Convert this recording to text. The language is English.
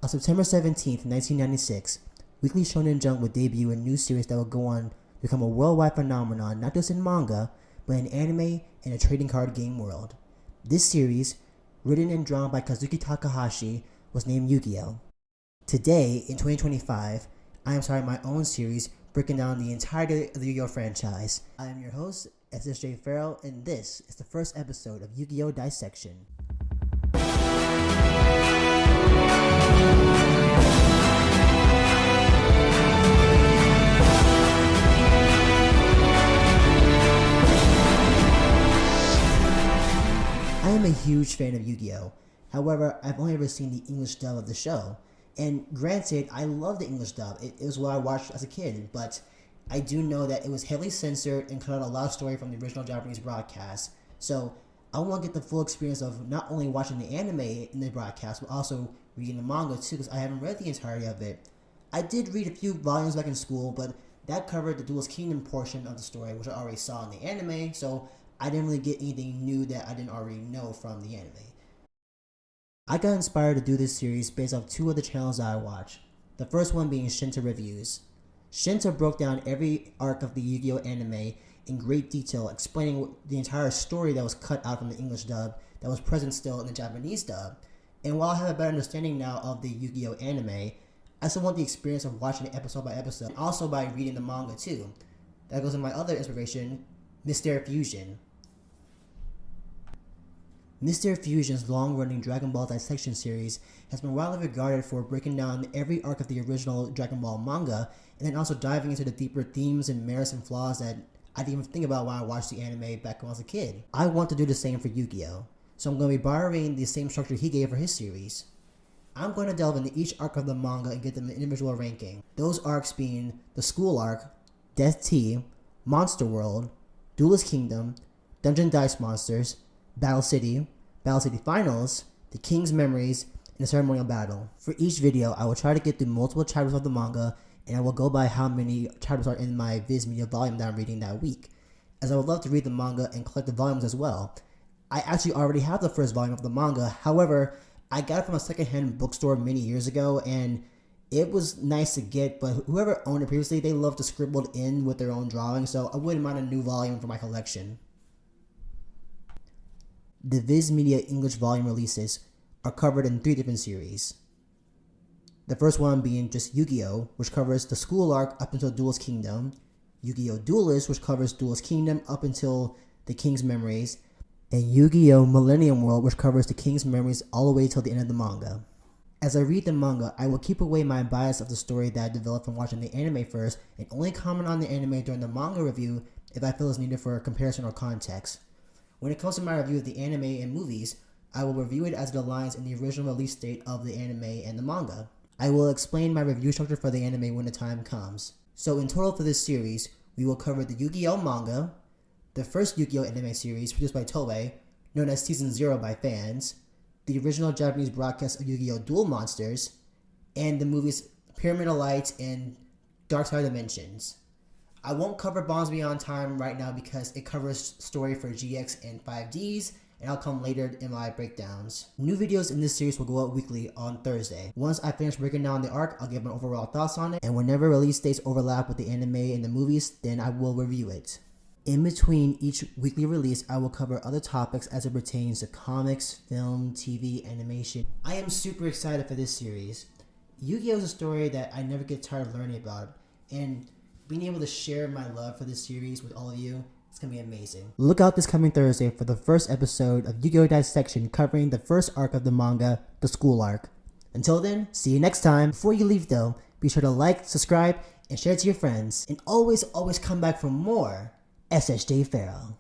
On September 17th, 1996, Weekly Shonen Jump would debut a new series that would go on to become a worldwide phenomenon not just in manga, but in anime and a trading card game world. This series, written and drawn by Kazuki Takahashi, was named Yu-Gi-Oh! Today, in 2025, I am starting my own series breaking down the entirety of the Yu-Gi-Oh! Franchise. I am your host, SSJ Farrell, and this is the first episode of Yu-Gi-Oh! Dissection. I am a huge fan of Yu-Gi-Oh! However, I've only ever seen the English dub of the show. And granted, I love the English dub. It was what I watched as a kid, but I do know that it was heavily censored and cut out a lot of story from the original Japanese broadcast. So I want to get the full experience of not only watching the anime in the broadcast, but also reading the manga too, because I haven't read the entirety of it. I did read a few volumes back in school, but that covered the Duel's Kingdom portion of the story, which I already saw in the anime, so I didn't really get anything new that I didn't already know from the anime. I got inspired to do this series based off two of the channels that I watch. The first one being Shinta Reviews. Shinta broke down every arc of the Yu-Gi-Oh! Anime in great detail, explaining the entire story that was cut out from the English dub that was present still in the Japanese dub. And while I have a better understanding now of the Yu-Gi-Oh! Anime, I still want the experience of watching it episode by episode, and also by reading the manga too. That goes in my other inspiration, Mr. Fusion. Mr. Fusion's long-running Dragon Ball Dissection series has been widely regarded for breaking down every arc of the original Dragon Ball manga, and then also diving into the deeper themes and merits and flaws that I didn't even think about when I watched the anime back when I was a kid. I want to do the same for Yu-Gi-Oh! So I'm going to be borrowing the same structure he gave for his series. I'm going to delve into each arc of the manga and get them an individual ranking. Those arcs being the School Arc, Death Tea, Monster World, Duelist Kingdom, Dungeon Dice Monsters, Battle City Finals, The King's Memories, and the Ceremonial Battle. For each video, I will try to get through multiple chapters of the manga, and I will go by how many chapters are in my Viz Media volume that I'm reading that week, as I would love to read the manga and collect the volumes as well. I actually already have the first volume of the manga, however, I got it from a secondhand bookstore many years ago, and it was nice to get, but whoever owned it previously, they loved to scribble it in with their own drawing, so I wouldn't mind a new volume for my collection. The Viz Media English volume releases are covered in three different series. The first one being just Yu-Gi-Oh!, which covers the School Arc up until Duelist Kingdom, Yu-Gi-Oh! Duelist, which covers Duelist Kingdom up until the King's Memories, and Yu-Gi-Oh! Millennium World, which covers the King's Memories all the way till the end of the manga. As I read the manga, I will keep away my bias of the story that I developed from watching the anime first, and only comment on the anime during the manga review if I feel it's needed for comparison or context. When it comes to my review of the anime and movies, I will review it as it aligns in the original release date of the anime and the manga. I will explain my review structure for the anime when the time comes. So in total for this series, we will cover the Yu-Gi-Oh! Manga, the first Yu-Gi-Oh! Anime series produced by Toei, known as Season 0 by fans, the original Japanese broadcast of Yu-Gi-Oh! Duel Monsters, and the movies Pyramid of Light and Dark Side Dimensions. I won't cover Bonds Beyond Time right now because it covers story for GX and 5Ds, and I'll come later in my breakdowns. New videos in this series will go out weekly on Thursday. Once I finish breaking down the arc, I'll give my overall thoughts on it, and whenever release dates overlap with the anime and the movies, then I will review it. In between each weekly release, I will cover other topics as it pertains to comics, film, TV, animation. I am super excited for this series. Yu-Gi-Oh! Is a story that I never get tired of learning about, and being able to share my love for this series with all of you, it's going to be amazing. Look out this coming Thursday for the first episode of Yu-Gi-Oh! Dissection covering the first arc of the manga, the School Arc. Until then, see you next time. Before you leave though, be sure to like, subscribe, and share it to your friends. And always come back for more SSJ Farrell.